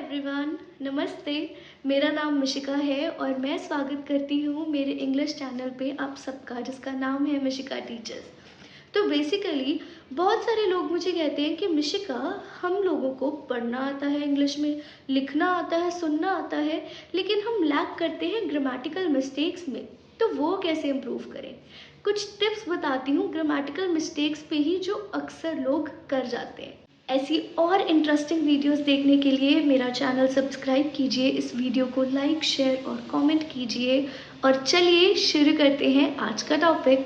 Everyone, नमस्ते। मेरा नाम मिशिका है और मैं स्वागत करती हूँ मेरे इंग्लिश चैनल पे आप सबका, जिसका नाम है मिशिका टीचर्स। तो बेसिकली बहुत सारे लोग मुझे कहते हैं कि मिशिका, हम लोगों को पढ़ना आता है इंग्लिश में, लिखना आता है, सुनना आता है, लेकिन हम लैक करते हैं ग्रामेटिकल मिस्टेक्स में। तो वो कैसे इम्प्रूव करें? कुछ टिप्स बताती हूँ ग्रामेटिकल मिस्टेक्स पे ही जो अक्सर लोग कर जाते हैं। ऐसी और इंटरेस्टिंग वीडियोस देखने के लिए मेरा चैनल सब्सक्राइब कीजिए, इस वीडियो को लाइक, शेयर और कमेंट कीजिए। और चलिए शुरू करते हैं आज का टॉपिक।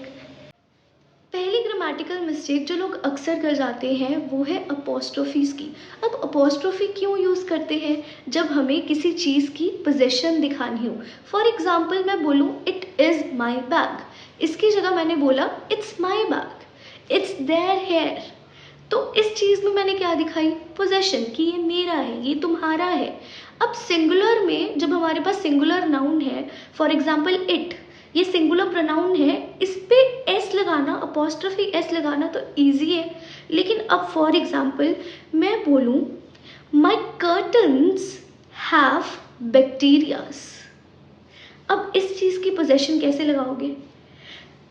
पहली ग्रामेटिकल मिस्टेक जो लोग अक्सर कर जाते हैं वो है अपोस्ट्रोफीज़ की। अब अपोस्ट्रोफी क्यों यूज़ करते हैं? जब हमें किसी चीज़ की पोजीशन दिखानी हो। फॉर एग्जाम्पल मैं बोलूँ इट इज़ माई बैग, इसकी जगह मैंने बोला it's my bag, it's there hair. तो इस चीज़ में मैंने क्या दिखाई? पोजेशन, कि ये मेरा है, ये तुम्हारा है। अब सिंगुलर में जब हमारे पास सिंगुलर नाउन है, फॉर एग्जाम्पल इट, ये सिंगुलर प्रोनाउन है, इस पे एस लगाना, अपोस्ट्रोफी एस लगाना तो इजी है। लेकिन अब फॉर एग्जाम्पल मैं बोलूँ माई कर्टन्स हैव बैक्टीरियाज। अब इस चीज़ की पोजेशन कैसे लगाओगे?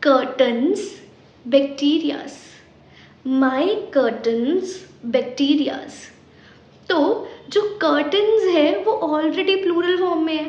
कर्टन्स, बैक्टीरियाज, माई कर्टन्स, बैक्टीरियाज। तो जो कर्टन्स है वो ऑलरेडी प्लूरल फॉर्म में है,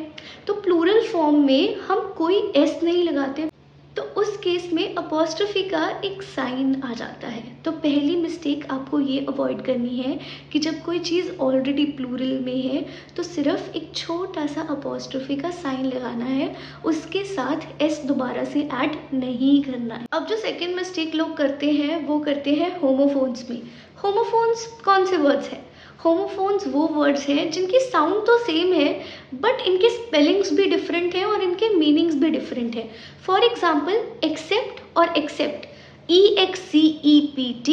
तो प्लूरल फॉर्म में हम कोई एस नहीं लगाते, तो उस केस में अपोस्ट्रोफी का एक साइन आ जाता है। तो पहली मिस्टेक आपको ये अवॉइड करनी है कि जब कोई चीज़ ऑलरेडी प्लूरल में है तो सिर्फ एक छोटा सा अपोस्ट्रोफी का साइन लगाना है, उसके साथ एस दोबारा से ऐड नहीं करना है। अब जो सेकंड मिस्टेक लोग करते हैं वो करते हैं होमोफोन्स में। होमोफोन्स कौन से वर्ड्स हैं? होमोफोन्स वो वर्ड्स हैं जिनकी साउंड तो सेम है बट इनके स्पेलिंग्स भी डिफरेंट हैं और इनके मीनिंग्स भी डिफरेंट हैं। फॉर एग्जाम्पल एक्सेप्ट और accept, EXCEPT,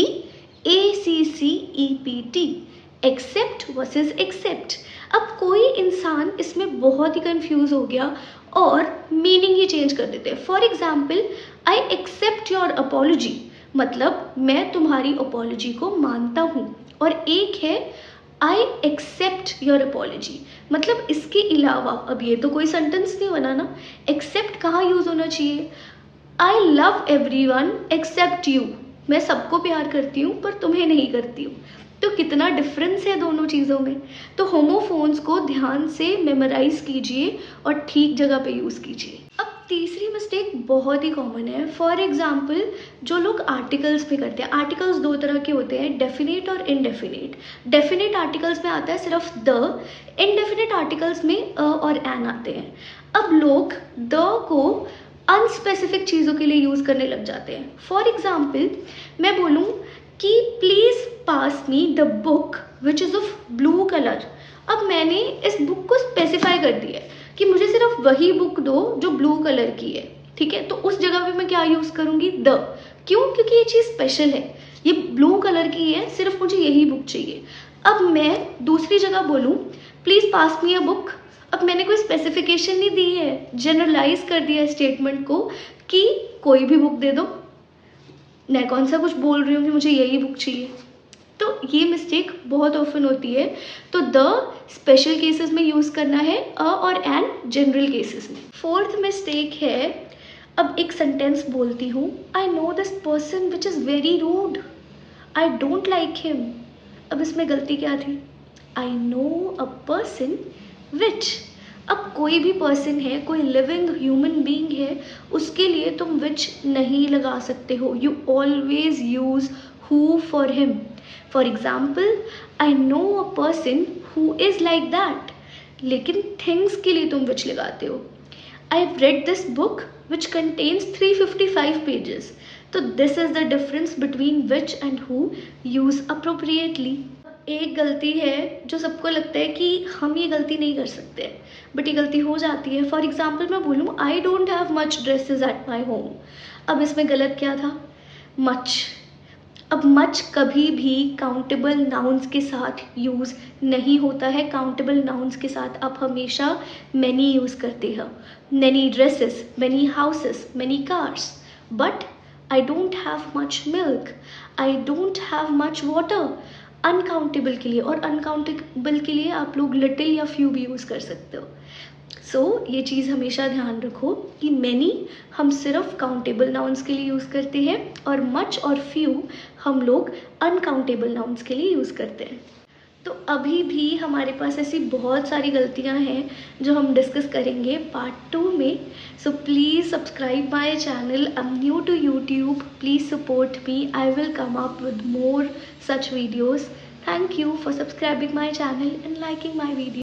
ACCEPT, except versus accept. अब कोई इंसान इसमें बहुत ही कंफ्यूज हो गया और मीनिंग ही चेंज कर देते हैं। For example I accept your apology, मतलब मैं तुम्हारी अपॉलॉजी को मानता हूँ। और एक है आई एक्सेप्ट योर अपॉलॉजी, मतलब इसके अलावा, अब ये तो कोई सेंटेंस नहीं बना ना। एक्सेप्ट कहाँ यूज होना चाहिए? I love everyone except you, मैं सबको प्यार करती हूँ पर तुम्हें नहीं करती हूँ। तो कितना डिफरेंस है दोनों चीज़ों में। तो होमोफोन्स को ध्यान से मेमोराइज कीजिए और ठीक जगह पे यूज़ कीजिए। अब तीसरी मिस्टेक बहुत ही कॉमन है। फॉर एग्जाम्पल जो लोग आर्टिकल्स में करते हैं, आर्टिकल्स दो तरह के होते हैं, डेफिनेट और इनडेफिनेट। डेफिनेट आर्टिकल्स में आता है सिर्फ द, इनडेफिनेट आर्टिकल्स में अ और एन आते हैं। अब लोग द को अनस्पेसिफिक चीज़ों के लिए यूज़ करने लग जाते हैं। फॉर एग्जाम्पल मैं बोलूँ कि please pass me the book which is of blue colour. अब मैंने इस बुक को स्पेसिफाई कर दिया है कि मुझे सिर्फ वही बुक दो जो ब्लू कलर की है, ठीक है? तो उस जगह पे मैं क्या यूज़ करूँगी? द। क्यों? क्योंकि ये चीज़ स्पेशल है, ये ब्लू कलर की है, सिर्फ मुझे यही बुक चाहिए। अब मैं दूसरी जगह बोलूँ please pass me a book, अब मैंने कोई स्पेसिफिकेशन नहीं दी है, जनरलाइज कर दिया स्टेटमेंट को कि कोई भी बुक दे दो। मैं कौन सा कुछ बोल रही हूँ कि मुझे यही बुक चाहिए। तो ये मिस्टेक बहुत ऑफन होती है। तो द स्पेशल केसेस में यूज़ करना है, अ और एन जनरल केसेस में। फोर्थ मिस्टेक है, अब एक सेंटेंस बोलती हूँ, I know this person which is very rude, I don't like him. अब इसमें गलती क्या थी? आई नो अ पर्सन विच, अब कोई भी पर्सन है, कोई लिविंग ह्यूमन बीइंग है, उसके लिए तुम विच नहीं लगा सकते हो। You always use who for him. For example I know a person who is like that, लेकिन थिंग्स के लिए तुम विच लगाते हो। I have read this book which contains 355 pages. तो this is the difference between which and who, use appropriately. एक गलती है जो सबको लगता है कि हम ये गलती नहीं कर सकते, बट ये गलती हो जाती है। फॉर एग्जाम्पल मैं बोलूँ I don't have much dresses at my home. अब इसमें गलत क्या था? मच। अब मच कभी भी काउंटेबल नाउन्स के साथ यूज़ नहीं होता है। काउंटेबल नाउन्स के साथ आप हमेशा मैनी यूज़ करते हो। Many dresses, many houses, many cars. But I don't have much milk, I don't have much water. Uncountable के लिए, और अनकाउंटेबल के लिए आप लोग लिटिल या फ्यू भी यूज़ कर सकते हो। ये चीज़ हमेशा ध्यान रखो कि मैनी हम सिर्फ काउंटेबल नाउन्स के लिए यूज़ करते हैं, और मच और फ्यू हम लोग अनकाउंटेबल नाउन्स के लिए यूज़ करते हैं। तो अभी भी हमारे पास ऐसी बहुत सारी गलतियां हैं जो हम डिस्कस करेंगे पार्ट 2 में। So please subscribe my channel. I am new to YouTube, please support me, I will come up with more such videos. Thank you for subscribing my channel and liking my video.